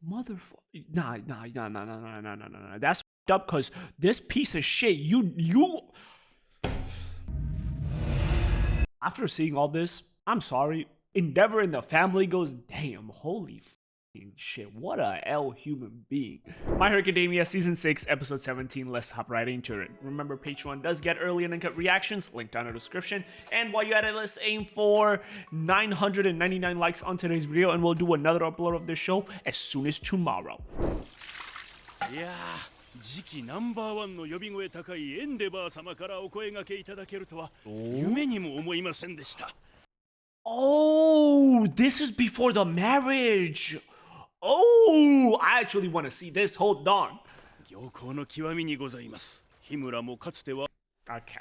Motherfucker. Nah. That's f***ed up because this piece of shit, you. After seeing all this, I'm sorry. Endeavor and the family goes, damn, holy fucking shit. What a L human being. My Hero Academia Season 6, Episode 17. Let's hop right into it. Remember, Patreon does get early and uncut reactions. Link down in the description. And while you're at it, let's aim for 999 likes on today's video. And we'll do another upload of this show as soon as tomorrow. Yeah. 次期ナンバーワンの呼び声高いエンデバー様からお声掛けいただけるとは夢にも思いませんでした。Oh, this is before the marriage. Oh, I actually want to see this. Hold on. 行幸の極みにございます。日村もかつては Okay.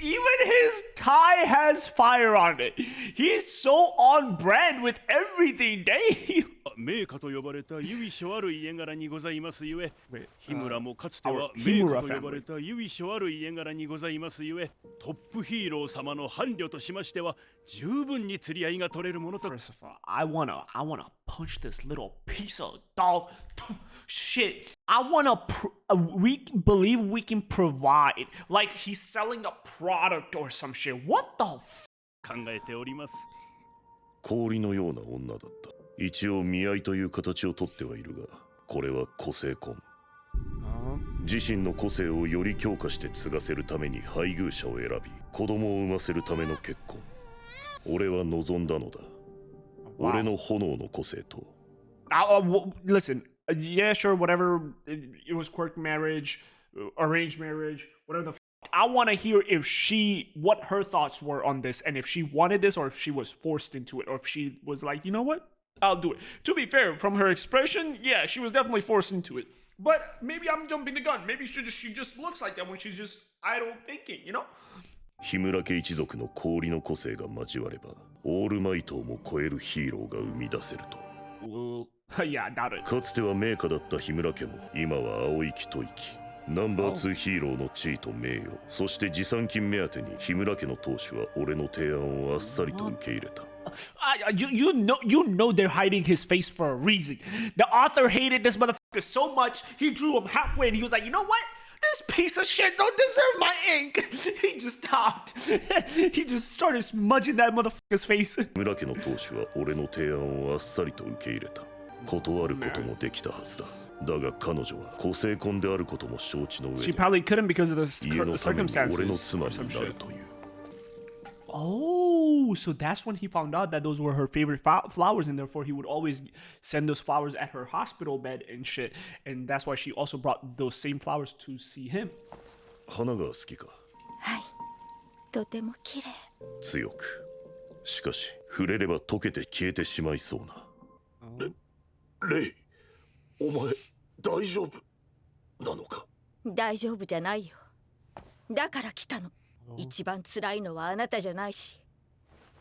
Even his tie has fire on it. He is so on brand with everything. Damn. 名家と呼ばれた由緒ある家柄にございますゆえ、日村もかつては名家と呼ばれた由緒ある家柄にございますゆえ、トップヒーロー様の伴侶としましては十分に釣り合いが取れるものと。First of all, I wanna punch this little piece of dog shit. We believe we can provide, like he's selling a product or some shit. What the f? 考えております。氷のような女だった。一応見合いという形をとってはいるが、これは個性婚。自身の個性をより強化して継がせるために配偶者を選び、子供を産ませるための結婚。俺は望んだのだ。俺の炎の個性と。Listen, yeah, sure, whatever. It was quirk marriage, arranged marriage, whatever the f. I want to hear what her thoughts were on this, and if she wanted this, or if she was forced into it, or if she was like, you know what, I'll do it. To be fair, from her expression, yeah, she was definitely forced into it. But maybe I'm jumping the gun. Maybe she just looks like that when she's just idle thinking, you know? 日村家一族の氷の個性が交われば、オールマイトをも超えるヒーローが生み出せると。Yeah, doubt it. かつては名家だった日村家も、今は青息吐息。ナンバー2ヒーローの地位と名誉、そして持参金目当てに日村家の当主は俺の提案をあっさりと受け入れた。You know they're hiding his face for a reason. The author hated this motherfucker so much, he drew him halfway and he was like, you know what? This piece of shit don't deserve my ink. He just stopped. He just started smudging that motherfucker's face. 村家の当主は俺の提案をあっさりと受け入れた。断ることもできたはずだ。だが彼女は個性婚であることも承知の上で、 She probably couldn't because of the 家のために circumstances. 俺の妻になるという。Oh, so that's when he found out that those were her favorite flowers, and therefore he would always send those flowers at her hospital bed and shit. And that's why she also brought those same flowers to see him. 花が好きか。はい、とても綺麗。強く。しかし触れれば溶けて消えてしまいそうな。レイ、お前大丈夫なのか？大丈夫じゃないよ。だから来たの。一番辛いのはあなたじゃないし、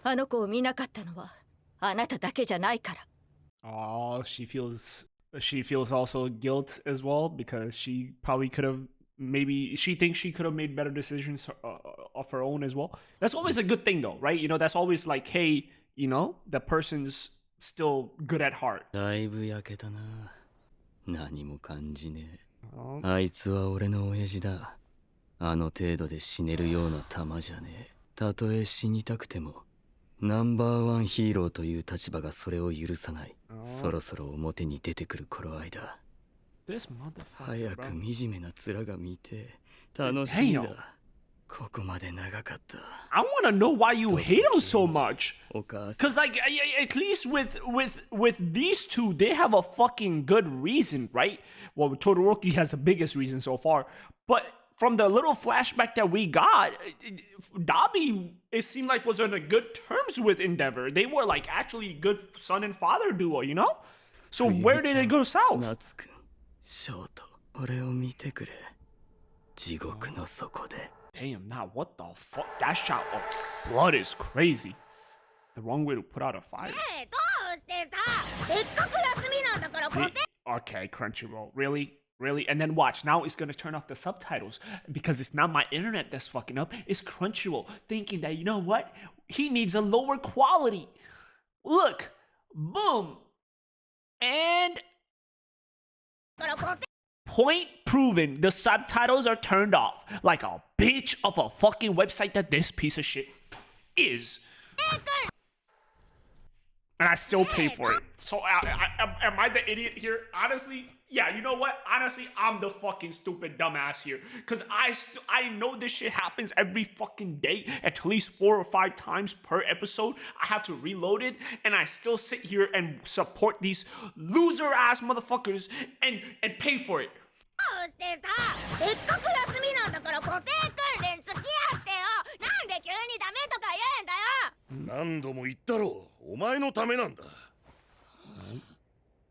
あの子を見なかったのはあなただけじゃないから。Oh, she feels also guilt as well because she probably could have she thinks she could have made better decisions of her own as well. That's always a good thing though, right? You know, that's always like, hey, you know, the person's still good at heart. だいぶ焼けたな。何も感じねえ。あいつは俺の親父だ。あの程度で死ねるような玉じゃねえ。たとえ死にたくても、ナンバーワンヒーローという立場がそれを許さない。そろそろ表に出てくる頃合いだ。早く惨めな面が見て、楽しみだ。ここまで長かった。I want to know why you hate him so much. Because like at least with these two, they have a fucking good reason, right? Well, Todoroki has the biggest reason so far, but from the little flashback that we got, Dabi, it seemed like was on a good terms with Endeavor. They were like actually good son and father duo, you know? So where did it go south? Damn, now what the fuck? That shot of blood is crazy. The wrong way to put out a fire. Okay, Crunchyroll. Really? Really? And then watch, now it's gonna turn off the subtitles because it's not my internet that's fucking up. It's Crunchyroll thinking that, you know what? He needs a lower quality. Look, Boom. And point proven. The subtitles are turned off like a bitch of a fucking website that this piece of shit is. And I still pay for it. So am I the idiot here? Honestly, yeah, you know what? Honestly, I'm the fucking stupid dumbass here. Because I know this shit happens every fucking day, at least 4 or 5 times per episode. I have to reload it, and I still sit here and support these loser-ass motherfuckers and pay for it. してさ、せっかく休みなんだから個性訓練付き合ってよ。なんで急にダメとか言うんだよ。何度も言ったろう。お前のためなんだ。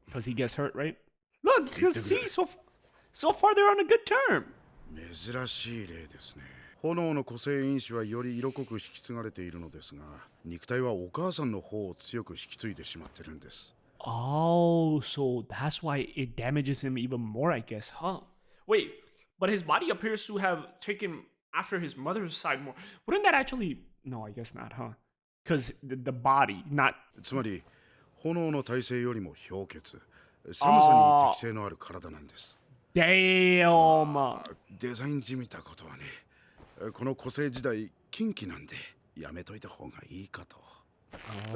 Because he gets hurt, right? Look, because see, so far they're on a good term. 珍しい例ですね。炎の個性因子はより色濃く引き継がれているのですが、肉体はお母さんの方を強く引き継いでしまってるんです。Oh, so that's why it damages him even more, I guess, huh? Wait, but his body appears to have taken after his mother's side more. Wouldn't that actually... No, I guess not, huh? Because the body, not... つまり、炎の耐性よりも氷結、寒さに適性のある体なんです。Damn! デザインじみたことはね、この個性時代、禁忌なんで、やめといた方がいいかと。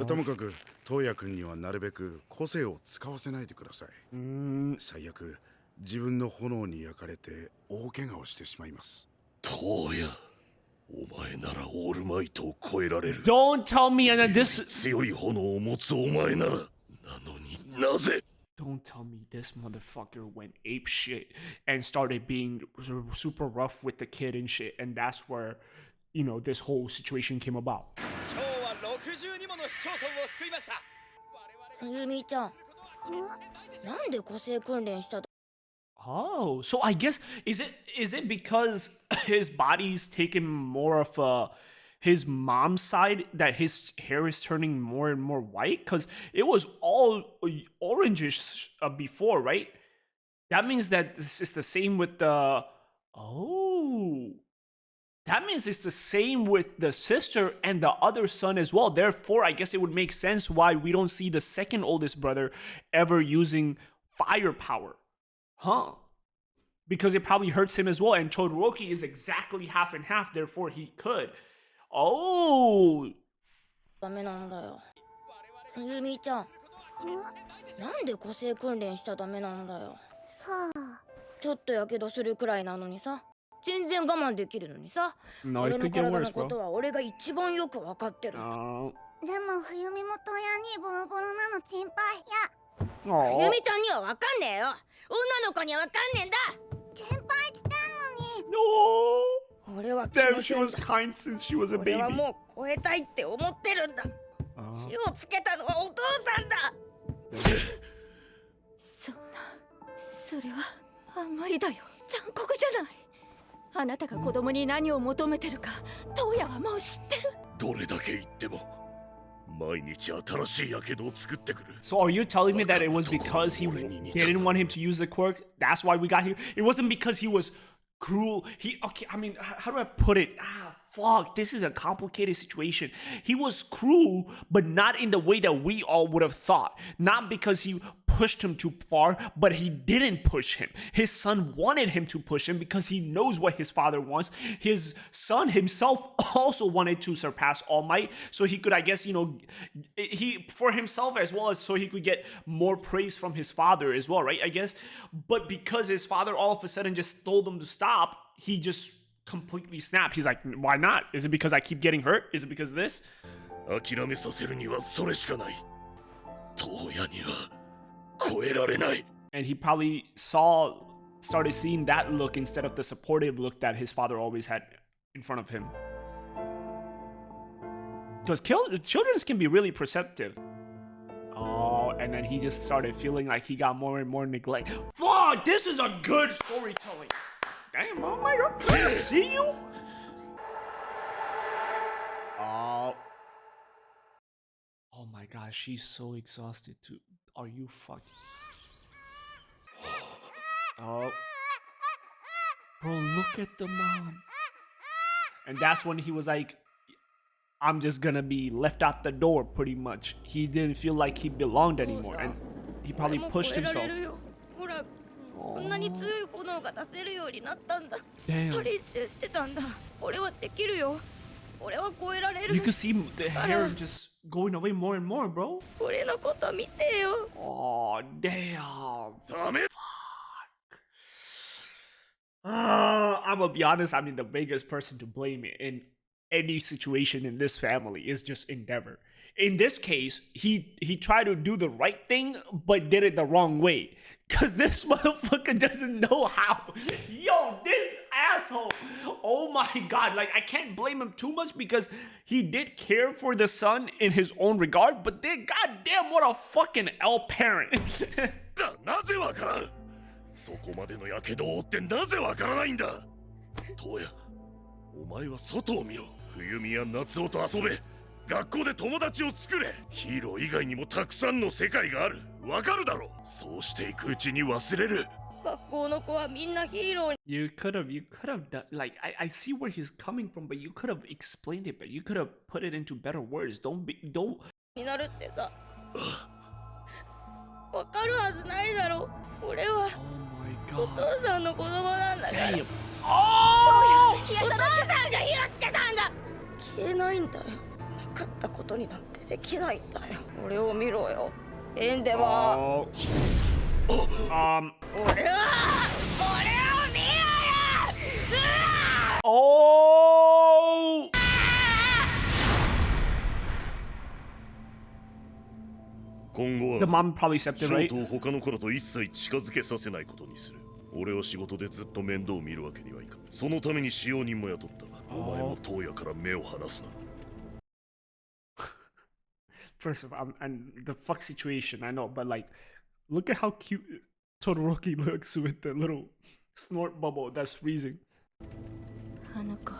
ともかく、トウヤ君にはなるべく個性を使わせないでください。最悪、自分の炎に焼かれて大怪我をしてしまいます。トウヤ、お前ならオールマイトを超えられる。Don't tell me that this... 強い炎を持つお前なら、なのになぜ Don't tell me this motherfucker went ape shit and started being super rough with the kid and shit, and that's where, you know, this whole situation came about. 冬美ちゃん、なんで個性訓練したと？ Oh, so I guess is it because his body's taken more of his mom's side that his hair is turning more and more white? Because it was all orangish before, right? That means that this is the same with the... Oh. That means it's the same with the sister and the other son as well. Therefore, I guess it would make sense why we don't see the second oldest brother ever using firepower. Huh. Because it probably hurts him as well. And Todoroki is exactly half and half. Therefore, he could. Oh. ダメなんだよ。冬美ちゃん、なんで個性訓練しちゃダメなんだよ。さあ。ちょっとやけどするくらいなのにさ。全然我慢できるのにさ。俺の体のことは俺が一番よく分かってる。でも冬美もトヤにボロボロなの心配や。冬美ちゃんには分かんねえよ。女の子には分かんねえんだ。先輩来てんのに。No. 俺は決めてんだ。She was kind since she was a baby. 俺はもう超えたいって思ってるんだ。火をつけたのはお父さんだ。そんな、それはあんまりだよ。残酷じゃない。あなたが子供に何を求めてるか、トウヤはもう知ってる。どれだけ言っても毎日新しいやけどを作ってくる。 So are you telling me that it was because he didn't want him to use the quirk? That's why we got here? It wasn't because he was cruel. Okay, I mean, how do I put it? Fuck, this is a complicated situation. He was cruel, but not in the way that we all would have thought. Not because he pushed him too far, but he didn't push him. His son wanted him to push him because he knows what his father wants. His son himself also wanted to surpass All Might, so he could, I guess, you know, he for himself as well as so he could get more praise from his father as well, right? I guess. But because his father all of a sudden just told him to stop, he just completely snapped. He's like, why not? Is it because I keep getting hurt? Is it because of this? 諦めさせるにはそれしかない。トウヤには超えられない。 And he probably started seeing that look instead of the supportive look that his father always had in front of him. Because children can be really perceptive. Oh, and then he just started feeling like he got more and more neglect. Fuck, this is a good storytelling. Damn, oh my god, can I see you? Oh my god, she's so exhausted too. Are you fucking... Oh. Bro, look at the mom. And that's when he was like, I'm just gonna be left out the door pretty much. He didn't feel like he belonged anymore, and he probably pushed himself. ほら、こんなに強い炎が出せるようになったんだ。ずっ Damn. と練習してたんだ。俺はできるよ。俺は超えられる。 You could see the hair just going away more and more, bro. 俺のこと見てよ。 Oh, damn. ダメ I'm gonna be honest. I mean, the biggest person to blame in any situation in this family is just Endeavor. In this case, he tried to do the right thing, but did it the wrong way. Cause this motherfucker doesn't know how. Yo, this asshole. Oh my god. Like, I can't blame him too much because he did care for the son in his own regard, but then goddamn, what a fucking L parent. なぜわからんそこまでのやけどを負ってなぜわからないんだトヤお前は外を見ろ冬美や夏男と遊べ学校で友達を作れヒーロー以外にもたくさんの世界があるわかるだろそうしていくうちに忘れる学校の子はみんなヒーロー You could have done, like, I see where he's coming from, but you could have explained it, but you could have put it into better words. Don't になるってさ。わかるはずないだろ。俺は Oh お my 父さんの子供なんだから。 Damn. お父さんが火をつけたんだ。消えないんだよ。なかったことになんてできないんだよ。俺を見ろよ。エンデバー。Oh. 俺を見ろよ。Oh. The mom probably stepped in, ショー right? トを他の子らと一切近づけさせないことにする俺は仕事でずっと面倒を見るわけにはいかんそのために使用人も雇ったお前もトーヤから目を離すな First of all, and the fuck situation, I know, but like, look at how cute Todoroki looks with the little snort bubble that's freezing. あの子、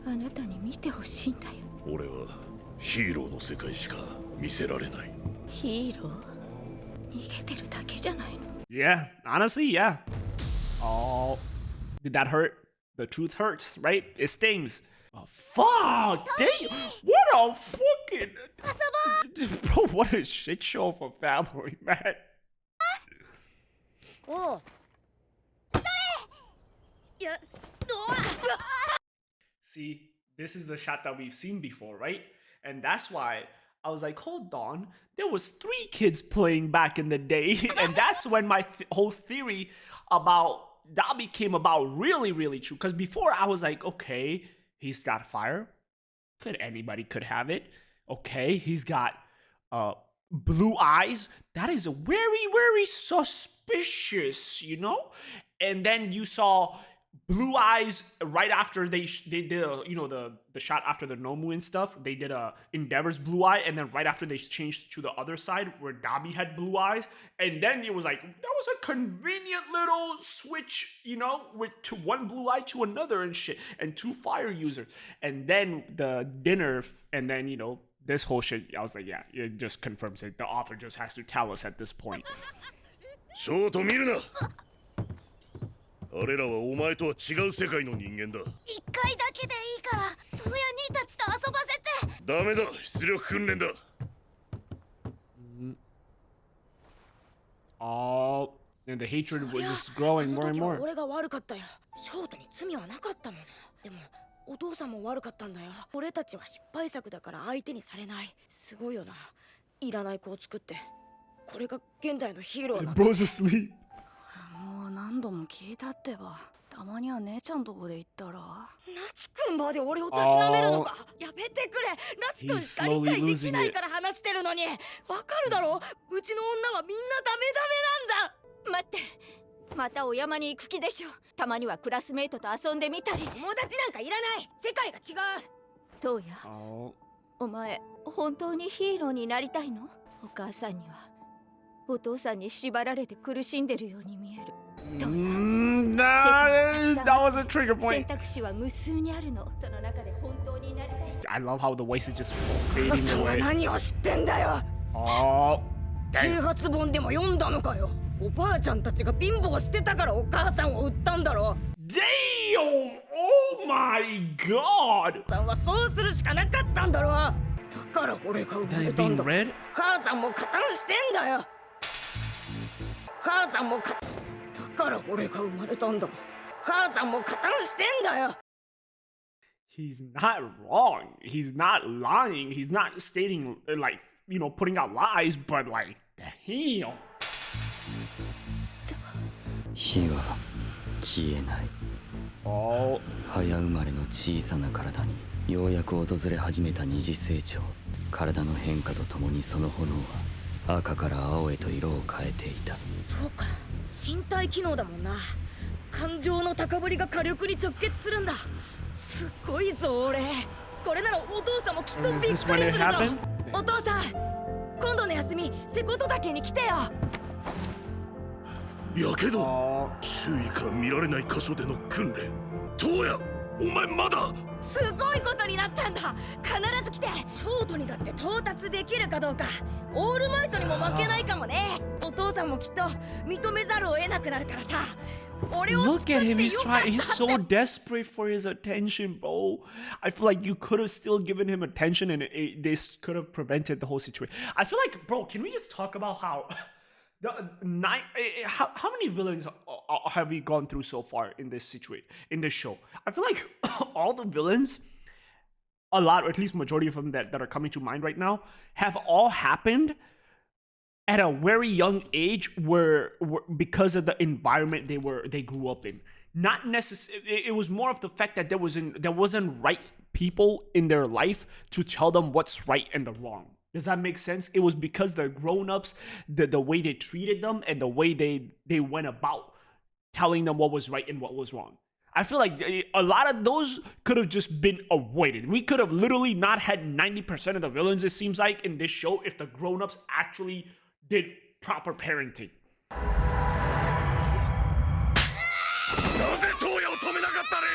あなたに見てほしいんだよ。俺はヒーローの世界しか見せられないヒーロー逃げてるだけじゃないの Yeah, honestly, yeah. Oh, did that hurt? The truth hurts, right? It stings. Oh, fuck! Damn! What a fucking... Bro, what a shit show for family, man. おう。いや、See, this is the shot that we've seen before, right? And that's why I was like, hold on. There was 3 kids playing back in the day. And that's when my whole theory about Dabi came about really, really true. Because before I was like, okay, he's got fire. Anybody could have it. Okay, he's got blue eyes. That is very, very suspicious, you know? And then you saw blue eyes right after they did the shot after the Nomu and stuff. They did Endeavor's blue eye, and then right after they changed to the other side where Dabi had blue eyes, and then it was like that was a convenient little switch, you know, with to one blue eye to another and shit, and 2 fire users, and then the dinner, and then this whole shit. I was like, yeah, it just confirms it. The author just has to tell us at this point. ショート見るなあれらはお前とは違う世界の人間だ一回だけでいいから、トヤ兄たちと遊ばせて。ダメだ出力訓練だ Oh, and the hatred was just growing more and more. 俺が悪かったよ。ショートに罪はなかったもん。でもお父さんも悪かったんだよ。俺たちは失敗作だから相手にされない。すごいよな。いらない子を作って。これが現代のヒーローなんだ。 Bro's asleep. もう何度も聞いたってば。たまには姉ちゃんとこで行ったら。夏くんまで俺をたしなめるのか。やめてくれ。夏くんしか理解できないから話してるのに。わかるだろ。うちの女はみんなダメなんだ。待って。またお山に行く気でしょ。たまにはクラスメートと遊んでみたり。友達なんかいらない。世界が違う。トーヤ、 Oh. お前本当にヒーローになりたいの？お母さんにはお父さんに縛られて苦しんでるように見える。That was a trigger 選 point. 択肢は無数にあるの。その中で本当になりたい。 I love how the voice is just 母 fading さんは away. 何を知ってんだよ。 Oh. 啓発本でも読んだのかよ。おばあちゃんたちが貧乏してたからお母さんを売ったんだろ。 Damn! Oh my god! さんはそうするしかなかったんだろ。だから俺が生まれ That たん being だ。 red? 母さんも加担してんだよ。母さんもだから俺が生まれたんだ。母さんも加担してんだよ。 He's not wrong. He's not lying. He's not stating, like, you know, putting out lies, but like, damn. 火は消えない。 Oh. 早生まれの小さな体にようやく訪れ始めた二次成長。体の変化とともにその炎は赤から青へと色を変えていた。そうか、身体機能だもんな。感情の高ぶりが火力に直結するんだ。すごいぞ俺。これならお父さんもきっとびっくりするぞ。お父さん、今度の休みセコト岳に来てよ。やけど、周囲から見られない箇所での訓練。トヤ、お前まだ。すごいことになったんだ。必ず来て。京都にだって到達できるかどうか。オールマイトにも負けないかもね。お父さんもきっと認めざるを得なくなるからさ。 Look at him, he's trying, he's so desperate for his attention, bro. I feel like you could have still given him attention and this could have prevented the whole situation. I feel like, bro, can we just talk about how how many villains have we gone through so far in this situation, in this show? I feel like all the villains, a lot, or at least majority of them that are coming to mind right now, have all happened at a very young age where because of the environment they grew up in. Not necessarily, it was more of the fact that there wasn't right people in their life to tell them what's right and the wrong. Does that make sense? It was because the grown-ups, the way they treated them and the way they went about telling them what was right and what was wrong. I feel like a lot of those could have just been avoided. We could have literally not had 90% of the villains, it seems like, in this show if the grown-ups actually did proper parenting. なぜトヤを止めなかったね。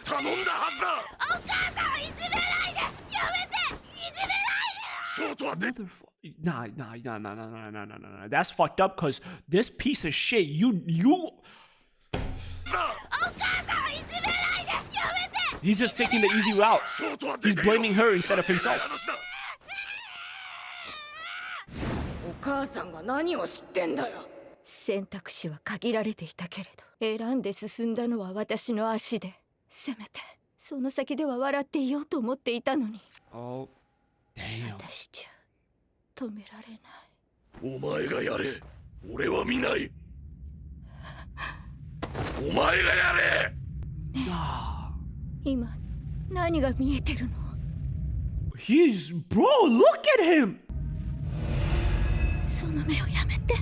頼んだはずだ。お母さんをいじめないで。やめて。いじめないで。ショートはで。Nah. That's fucked up because this piece of shit, you. He's just taking the easy route. He's blaming her instead of himself. お母さんが何を知ってんだよ。選択肢は限られていたけれど、選んで進んだのは私の足で、せめてその先では笑っていようと思っていたのに。Oh, damn. 私じゃ止められない。お前がやれ。俺は見ない。お前がやれ。今何が見えてるの？ Bro, look at him. その目をやめて。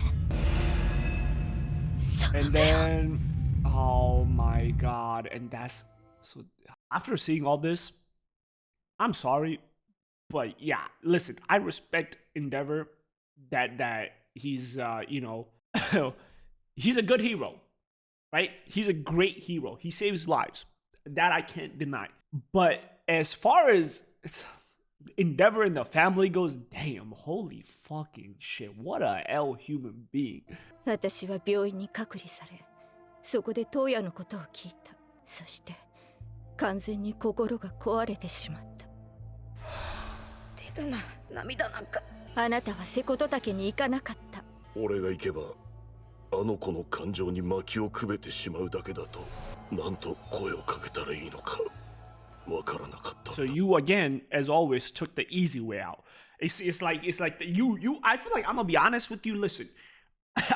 And then, oh my god, and that's so. After seeing all this, I'm sorry, but yeah, listen, I respect Endeavor that he's you know he's a good hero, right? He's a great hero. He saves lives. That I can't deny. But as far as Endeavor and the family goes, damn, holy fucking shit, what a L human being. 私は病院に隔離され、そこでトーヤのことを聞いた。そして完全に心が壊れてしまった。出るな、涙なんか。あなたはセコト岳に行かなかった。俺が行けばあの子の感情に薪をくべてしまうだけだと、なんと声をかけたらいいのかわからなかった。 So you again, as always, took the easy way out. It's like you. I feel like I'm gonna be honest with you. Listen,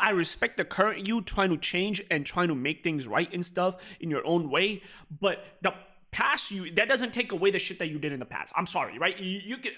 I respect the current you trying to change and trying to make things right and stuff in your own way, but the past you, that doesn't take away the shit that you did in the past. I'm sorry, right? You can.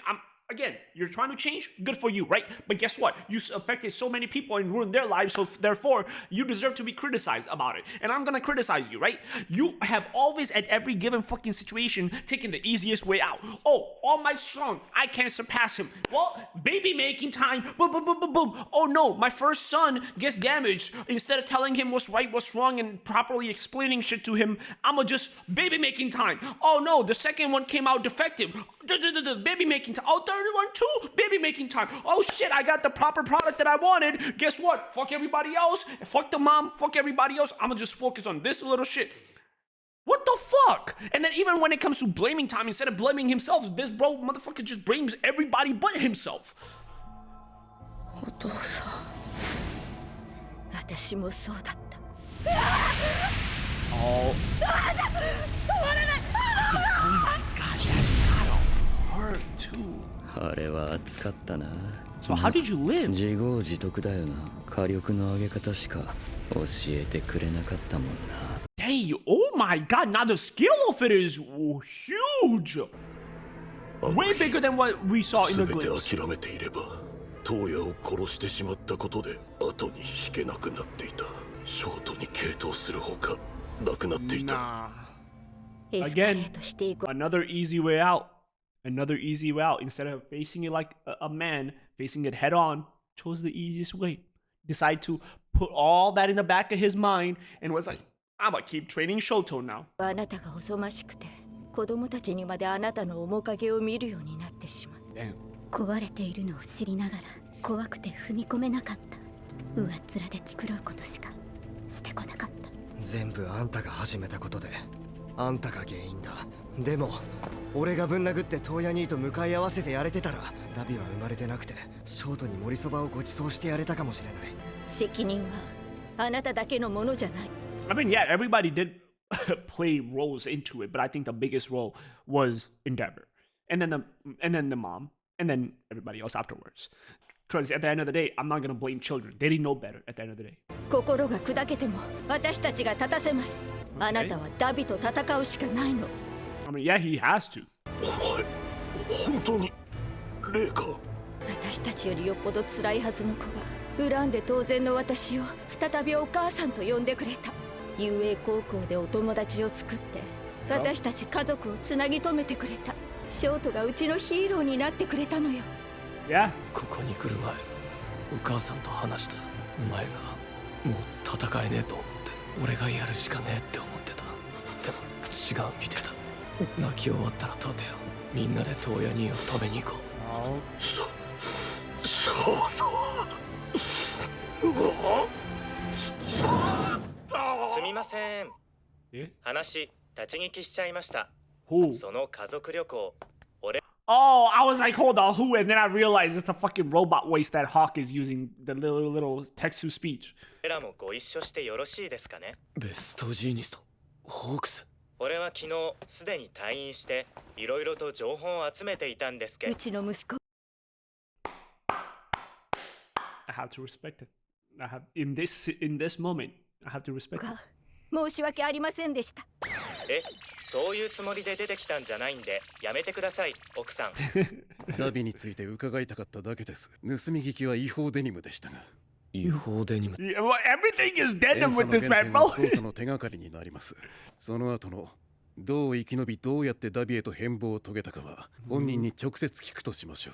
Again, you're trying to change, good for you, right? But guess what? You affected so many people and ruined their lives, so therefore, you deserve to be criticized about it. And I'm gonna criticize you, right? You have always, at every given fucking situation, taken the easiest way out. Oh, All Might's strong, I can't surpass him. Well, baby making time. Boom, boom, boom, boom, boom. Oh no, my first son gets damaged. Instead of telling him what's right, what's wrong, and properly explaining shit to him, I'ma just baby making time. Oh no, the second one came out defective. Baby making time. Oh, third one too. Baby making time. Oh shit, I got the proper product that I wanted. Guess what? Fuck everybody else. Fuck the mom. Fuck everybody else. I'ma just focus on this little shit. What the fuck? And then even when it comes to blaming time, instead of blaming himself, this bro motherfucker just blames everybody but himself. お父さん、私もそうだった。Oh. Oh my god, that's gotta hurt too. あれは熱かったな。 So how did you live? 自業自得だよな。火力の上げ方しか教えてくれなかったもんな。 Hey, oh my god, now the skill of it is huge. Way bigger than what we saw in the 全て glimpse. 諦めていれば東野を殺してしまったことで後に引けなくなっていた。ショートに傾倒するほかなくなっていた。 Nah. エスカレートしていく。 Another easy way out. Another easy way out. Instead of facing it like a man, facing it head on, chose the easiest way. Decide to put all that in the back of his mind and was like, I'm gonna keep training Shoto now. あなたがおぞましくて、子供たちにまであなたの面影を見るようになってしまう。 Damn. 壊れているのを知りながら怖くて踏み込めなかった。上っ面で作ろうことしかしてこなかった。全部あんたが始めたことで、あんたが原因だ。でも俺がぶん殴ってトーヤ兄と向かい合わせてやれてたら、ダビは生まれてなくてショートに盛りそばをご馳走してやれたかもしれない。責任はあなただけのものじゃない。 I mean, yeah, everybody did play roles into it, but I think the biggest role was Endeavor, and then the mom, and then everybody else afterwards. Because at the end of the day, I'm not gonna blame children. They didn't know better at the end of the day. 心が砕けても私たちが立たせます。あなたはダビと戦うしかないの。 I mean, yeah, he has to. お前本当に霊か。私たちよりよっぽど辛いはずの子が恨んで当然の私を再びお母さんと呼んでくれた。遊泳高校でお友達を作って私たち家族をつなぎ止めてくれた。ショートがうちのヒーローになってくれたのよ。 Yeah. ここに来る前、お母さんと話した。お前がもう戦えねえと思って俺がやるしかねえって思ってた。でも違うみてえだ。泣き終わったら立てよ。みんなで東野兄を止めに行こう。そうそう。すみません。え？話立ち聞きしちゃいました。 Who? その家族旅行。 Oh, I was like, hold on, who? And then I realized it's a fucking robot voice that Hawk is using, the little text-to-speech. 俺らもご一緒してよろしいですかね。ベストジーニスト、ホークス。俺は昨日すでに退院していろいろと情報を集めていたんですけど。うちの息子。I have to respect it. I have in this moment, I have to respect it. 申し訳ありませんでした。え、そういうつもりで出てきたんじゃないんでやめてください、奥さん。ダビについて伺いたかっただけです。盗み聞きは違法デニムでしたが。違法デニム。Yeah, well, everything is denim with this man, bro. 捜査の手がかりになります。その後のどう生き延びどうやってダビへと変貌を遂げたかは本人に直接聞くとしましょ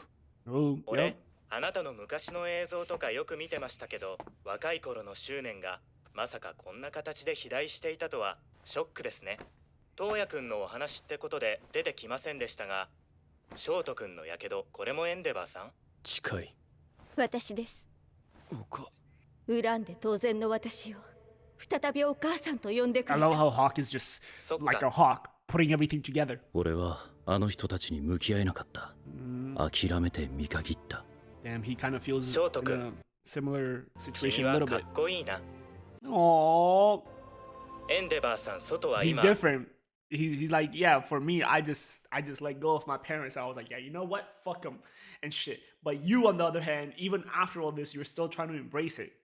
う。俺、あなたの昔の映像とかよく見てましたけど、若い頃の執念がまさかこんな形で肥大していたとはショックですね。東野くんのお話ってことで出てきませんでしたが、ショートくんのやけど、これもエンデバーさん？近い。私です。おか。恨んで当然の私を再びお母さんと呼んでくれ I た。 love how Hawk is just like a hawk, putting everything together. 俺はあの人たちに向き合えなかった。諦めて見限った。Damn, he kind of feels ショート in く a ん、 similar 君 situation a は little かっ bit. こいいな。 Aww. エンデバーさん、外は He's 今。 different. He's like, yeah, for me, I just let go of my parents. I was like, yeah, you know what? Fuck them and shit. But you, on the other hand, even after all this, you're still trying to embrace it.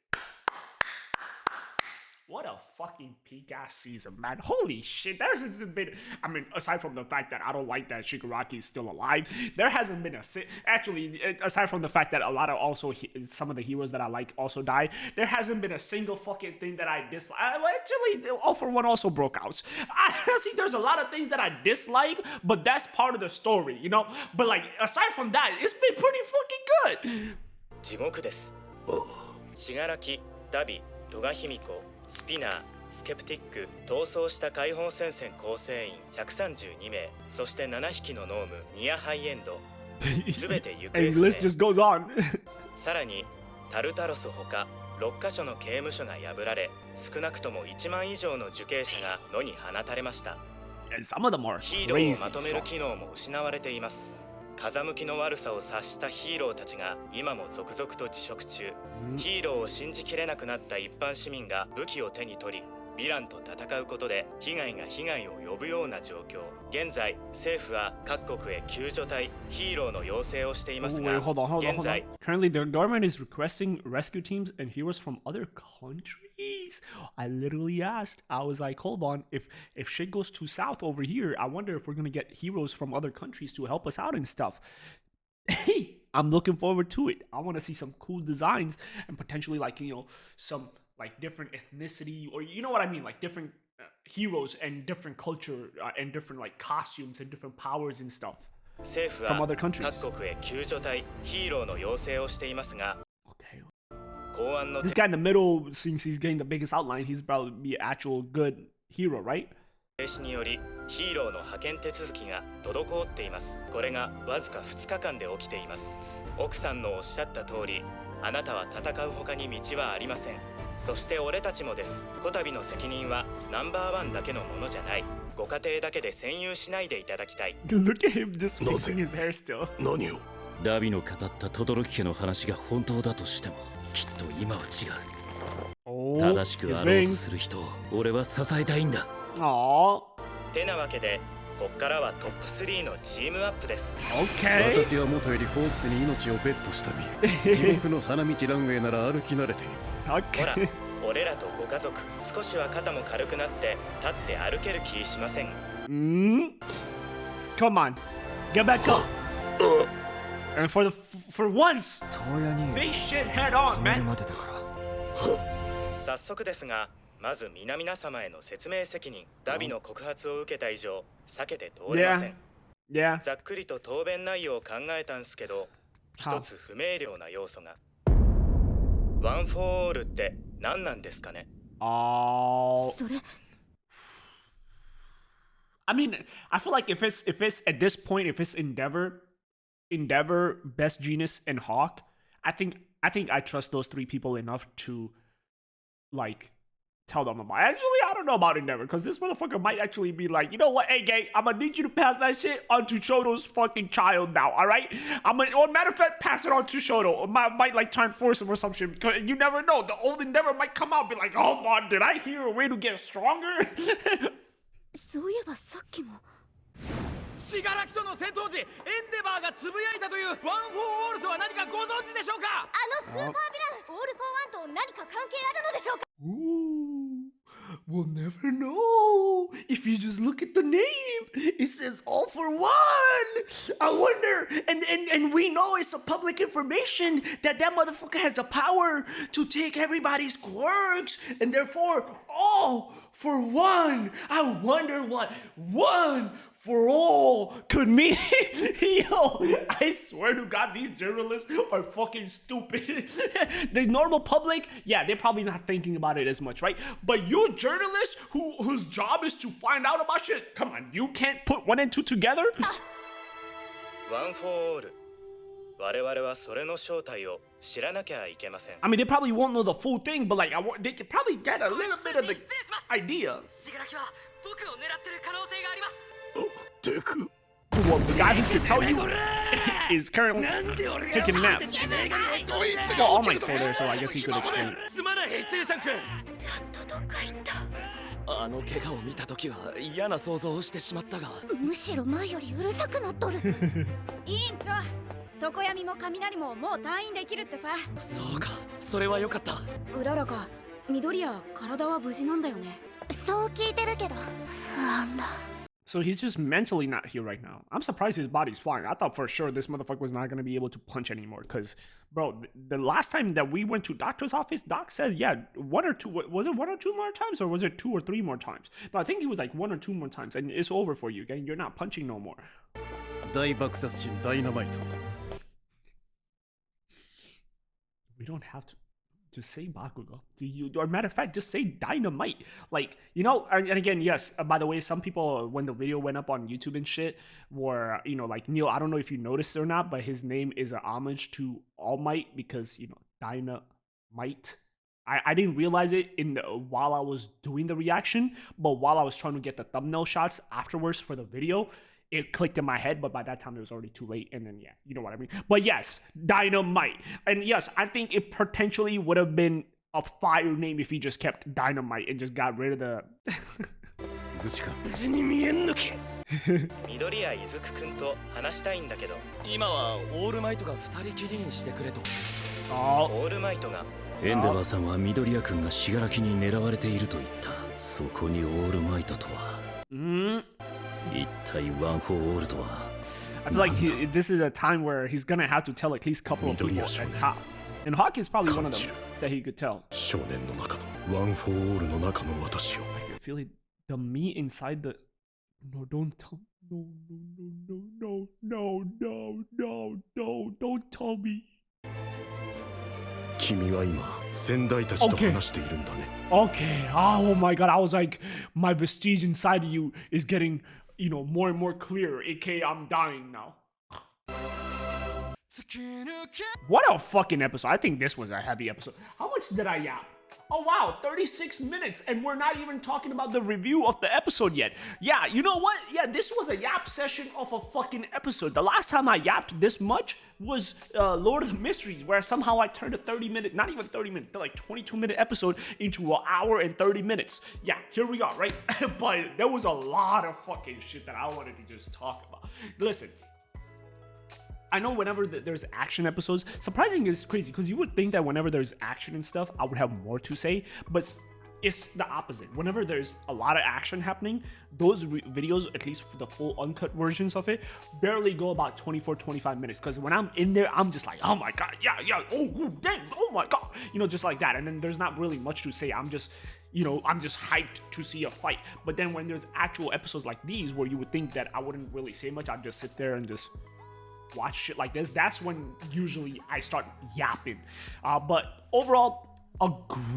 What a fucking peak ass season, man. Holy shit. There hasn't been, I mean, aside from the fact that I don't like that Shigaraki is still alive, there hasn't been actually, aside from the fact that a lot of also, some of the heroes that I like also die, there hasn't been a single fucking thing that I dislike. Actually, All for One also broke out. Honestly, there's a lot of things that I dislike, but that's part of the story, you know? But like, aside from that, it's been pretty fucking good. 地獄です。信楽、ダビ、戸賀卑弥呼、スピナー、スケプティック、逃走した解放戦線構成員132名、そして7匹のノーム、ニアハイエンド、すべて行方不明。さらに、タルタロスほか6カ所の刑務所が破られ、少なくとも1万以上の受刑者が野に放たれました。ヒーローをまとめる機能も失われています。風向きの悪さを察したヒーローたちが今も続々と辞職中。ヒーローを信じきれなくなった一般市民が武器を手に取り、ヴィランと戦うことで被害が被害を呼ぶような状況。現在政府は各国へ救助隊、ヒーローの要請をしていますが、現在 Currently, the government is requesting rescue teams and heroes from other countries. I literally asked. I was like, hold on. If shit goes too south over here, I wonder if we're gonna get heroes from other countries to help us out and stuff. Hey, I'm looking forward to it. I want to see some cool designs and potentially like, you know, some like different ethnicity, or you know what I mean, like different heroes and different culture and different like costumes and different powers and stuff from other countries. 各国へ救助隊、ヒーローの要請をしていますが、 This guy in the middle, since he's getting the biggest outline, he's probably be an actual good hero, right? 停止によりヒーローの派遣手続きが滞っています。これがわずか2日間で起きています。奥さんのおっしゃった通り、あなたは戦う他に道はありません。そして俺たちもです。こたびの責任はナンバーワンだけのものじゃない。ご家庭だけで占有しないでいただきたい。Look at him just fixing his hair still. 何を？ダビの語った轟家の話が本当だとしても、きっと今は違う。正しくあろうとする人を俺は支えたいんだ。てなわけで、こっからはトップ3のチームアップです。私は元よりホークスに命をベットした身。地獄の花道ランウェイなら歩き慣れている。ほら、俺らとご家族、少しは肩も軽くなって立って歩ける気しません。Come on, get back up. And for once, face shit head on, man. 早速ですが、まず皆様への説明責任。ダビの告発を受けた以上、避けて通れません。ざっくりと答弁内容を考えたんすけど、一つ不明瞭な要素が。ワン・フォー・オールって何なんですかね？それ。I mean, I feel like if it's at this point, if it's Endeavor, Best Genius, and Hawk, I think I trust those three people enough to like tell them about. Actually, I don't know about Endeavor, because this motherfucker might actually be like, you know what, hey gang, I'm gonna need you to pass that shit on to Shoto's fucking child now, alright? Or matter of fact, pass it on to Shoto. Might like try and force him or some shit, because you never know. The old Endeavor might come out and be like, hold on, did I hear a way to get stronger? そういえばさっきもシガラキとの戦闘時、エンデバーがつぶやいたというワン・フォー・オールとは何かご存知でしょうか？スーパーヴィラン、オール・フォー・ワンと何か関係あるのでしょうか？ We'll never know. If you just look at the name, it says all for one. I wonder, and we know it's a public information that motherfucker has the power to take everybody's quirks, and therefore all for one. I wonder what one for all could mean. Yo, I swear to God, these journalists are fucking stupid. The normal public, yeah, they're probably not thinking about it as much, right? But you journalists whose job is to find out about shit, come on, you can't put one and two together? One for all. 我々はそれの正体を知らなきゃいけません。I mean, they probably won't know the full thing, but like, they could probably get a little bit of the idea. シガラキは僕を狙ってる可能性があります。デク。 Well, the guy who can tell you is currently taking a nap. Well, All Might's still there, so I guess he could explain. すまない、つゆちゃんくん。やっとどっか行った。あの怪我を見た時は嫌な想像をしてしまったが、むしろ前よりうるさくなっとる。委員長、常闇も雷ももう退院できるってさ。そうか、それはよかった。うららか、緑谷体は無事なんだよね。そう聞いてるけど不安だ。 So he's just mentally not here right now. I'm surprised his body's fine. I thought for sure this motherfucker was not gonna be able to punch anymore. Cause, bro, the last time that we went to doctor's office, doc said, yeah, 1 or 2. Was it 1 or 2 more times, or was it 2 or 3 more times? No, I think he was like 1 or 2 more times, and it's over for you. Okay, you're not punching no more. 大爆殺神ダイナマイト。 We don't have to say Bakugo. Or matter of fact, just say dynamite. Like, you know, and again, yes, by the way, some people, when the video went up on YouTube and shit, were, you know, like, Neil, I don't know if you noticed or not, but his name is an homage to All Might because, you know, dynamite. I didn't realize it while I was doing the reaction, but while I was trying to get the thumbnail shots afterwards for the video, it clicked in my head, but by that time it was already too late. And then, yeah, you know what I mean? But yes, Dynamite. And yes, I think it potentially would have been a fire name if he just kept Dynamite and just got rid of the... 緑谷伊豆くんと話したいんだけど。今はオールマイトが2人きりにしてくれと。オールマイトが。エンデバーさんは緑谷くんが死柄木に狙われていると言った。そこにオールマイトとは。一体ワン・フォー・オールとは。I feel like this is a time where he's gonna have to tell at least a couple of people at top. And Hawk is probably one of them that he could tell. 少年の中のワン・フォー・オールの中の私を。I can feel it. The me inside the... No, don't tell... No, don't tell me. 君は今、先代たちと話しているんだね。Okay. Oh my god. I was like, my vestige inside of you is getting, you know, more and more clear. AKA, I'm dying now. What a fucking episode. I think this was a heavy episode. How much did I yap? Oh wow, 36 minutes, and we're not even talking about the review of the episode yet. Yeah, you know what? Yeah, this was a yap session of a fucking episode. The last time I yapped this much was Lord of the Mysteries, where somehow I turned a 30-minute, not even 30-minute, like 22-minute episode into an hour and 30 minutes. Yeah, here we are, right? But there was a lot of fucking shit that I wanted to just talk about. Listen, I know whenever there's action episodes, surprising is crazy because you would think that whenever there's action and stuff, I would have more to say, but it's the opposite. Whenever there's a lot of action happening, those videos, at least for the full uncut versions of it, barely go about 24-25 minutes because when I'm in there, I'm just like, oh my god, yeah, oh dang, oh my god, you know, just like that. And then there's not really much to say. I'm just, you know, I'm just hyped to see a fight. But then when there's actual episodes like these where you would think that I wouldn't really say much, I'd just sit there and just watch shit like this, that's when usually I start yapping. But overall, a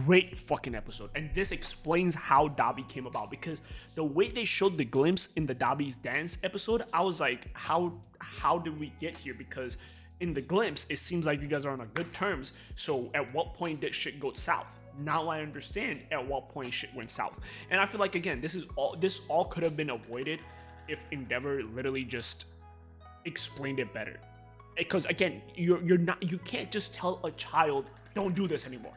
great fucking episode, and this explains how Dabi came about, because the way they showed the glimpse in the Dabi's dance episode, I was like, how did we get here? Because in the glimpse, it seems like you guys are on a good terms, so at what point did shit go south? Now I understand at what point shit went south. And I feel like, again, this all could have been avoided if Endeavor literally just explained it better. Because again, you can't just tell a child don't do this anymore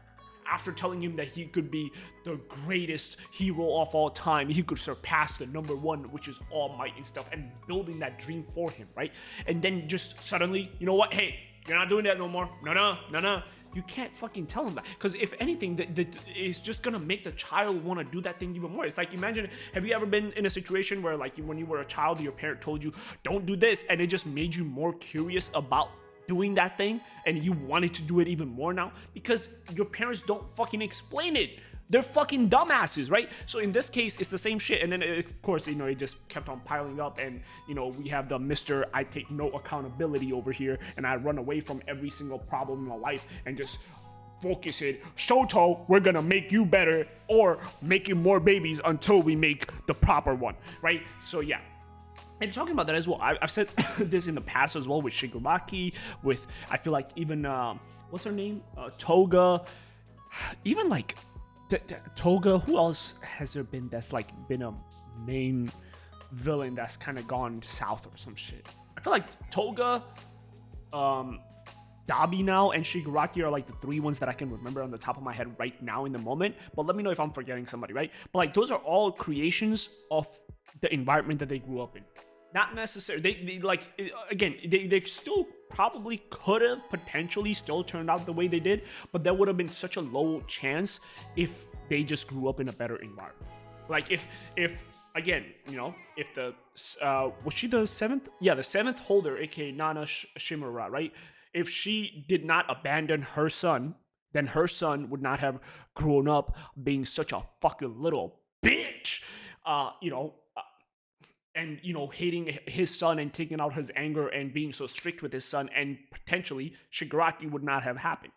after telling him that he could be the greatest hero of all time, he could surpass the #1, which is All Might and stuff, and building that dream for him, right? And then just suddenly, you know what, hey, you're not doing that no more. No. You can't fucking tell him that, because if anything, it's just gonna make the child want to do that thing even more. It's like, imagine, have you ever been in a situation where, like, when you were a child, your parent told you don't do this, and it just made you more curious about doing that thing, and you wanted to do it even more now because your parents don't fucking explain it. They're fucking dumbasses, right? So in this case, it's the same shit. And then, of course, you know, it just kept on piling up. And, you know, we have the Mr. I take no accountability over here, and I run away from every single problem in my life and just focus it. Shoto, we're gonna make you better, or making more babies until we make the proper one, right? So yeah. And talking about that as well, I've said this in the past as well with Shigaraki, with, I feel like even, what's her name? Toga, even like, Toga, who else has there been that's like been a main villain that's kind of gone south or some shit? I feel like Toga, Dabi now, and Shigaraki are like the 3 ones that I can remember on the top of my head right now in the moment. But let me know if I'm forgetting somebody, right? But like, those are all creations of the environment that they grew up in. Not necessarily. They like again. They still probably could have potentially still turned out the way they did, but there would have been such a low chance if they just grew up in a better environment. Like if again, you know, if the was she the seventh? Yeah, the seventh holder, aka Nana Shimura, right? If she did not abandon her son, then her son would not have grown up being such a fucking little bitch. You know. And, you know, hating his son and taking out his anger and being so strict with his son, and potentially Shigaraki would not have happened,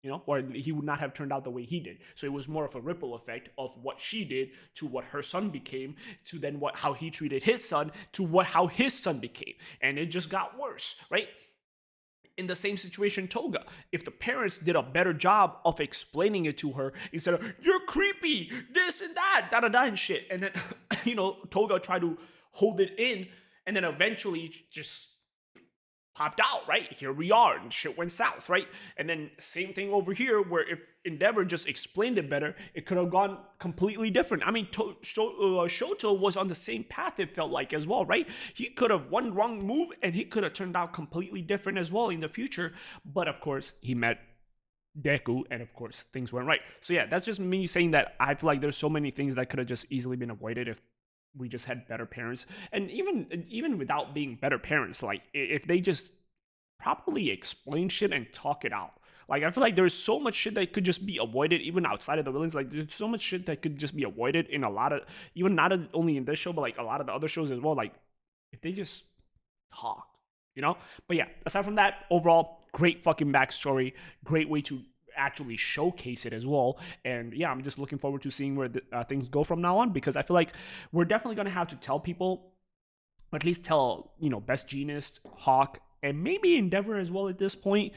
you know, or he would not have turned out the way he did. So it was more of a ripple effect of what she did to what her son became, to then how he treated his son, to how his son became. And it just got worse, right? In the same situation, Toga, if the parents did a better job of explaining it to her instead of, you're creepy, this and that, da-da-da and shit. And then, you know, Toga tried to hold it in, and then eventually just popped out, right? Here we are, and shit went south, right? And then same thing over here, where if Endeavor just explained it better, it could have gone completely different. I mean, Shoto was on the same path, it felt like, as well, right? He could have one wrong move, and he could have turned out completely different as well in the future. But of course, he met Deku, and of course, things weren't right. So yeah, that's just me saying that I feel like there's so many things that could have just easily been avoided if we just had better parents. And even without being better parents, like if they just properly explain shit and talk it out. Like I feel like there's so much shit that could just be avoided even outside of the villains. Like there's so much shit that could just be avoided in a lot of, even not only in this show, but like a lot of the other shows as well. Like if they just talk, you know? But yeah, aside from that, overall, great fucking backstory, great way to actually showcase it as well. And yeah, I'm just looking forward to seeing where things go from now on, because I feel like we're definitely going to have to tell people, or at least tell, you know, Best Jeanist, Hawk, and maybe Endeavor as well at this point,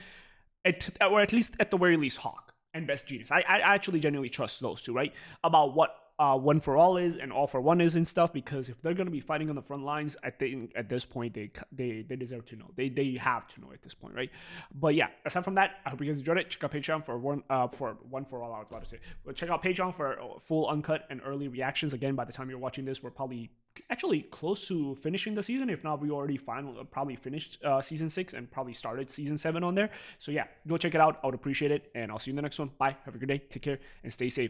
or at least at the very least Hawk and Best Jeanist. I actually genuinely trust those two, right? About what One for All is and All for One is and stuff, because if they're going to be fighting on the front lines, I think at this point they deserve to know. They have to know at this point, right? But yeah, aside from that, I hope you guys enjoyed it. Check out Patreon for One for All, I was about to say. But check out Patreon for full uncut and early reactions. Again, by the time you're watching this, we're probably actually close to finishing the season. If not, we already probably finished season 6 and probably started season 7 on there. So yeah, go check it out. I would appreciate it, and I'll see you in the next one. Bye. Have a good day. Take care and stay safe.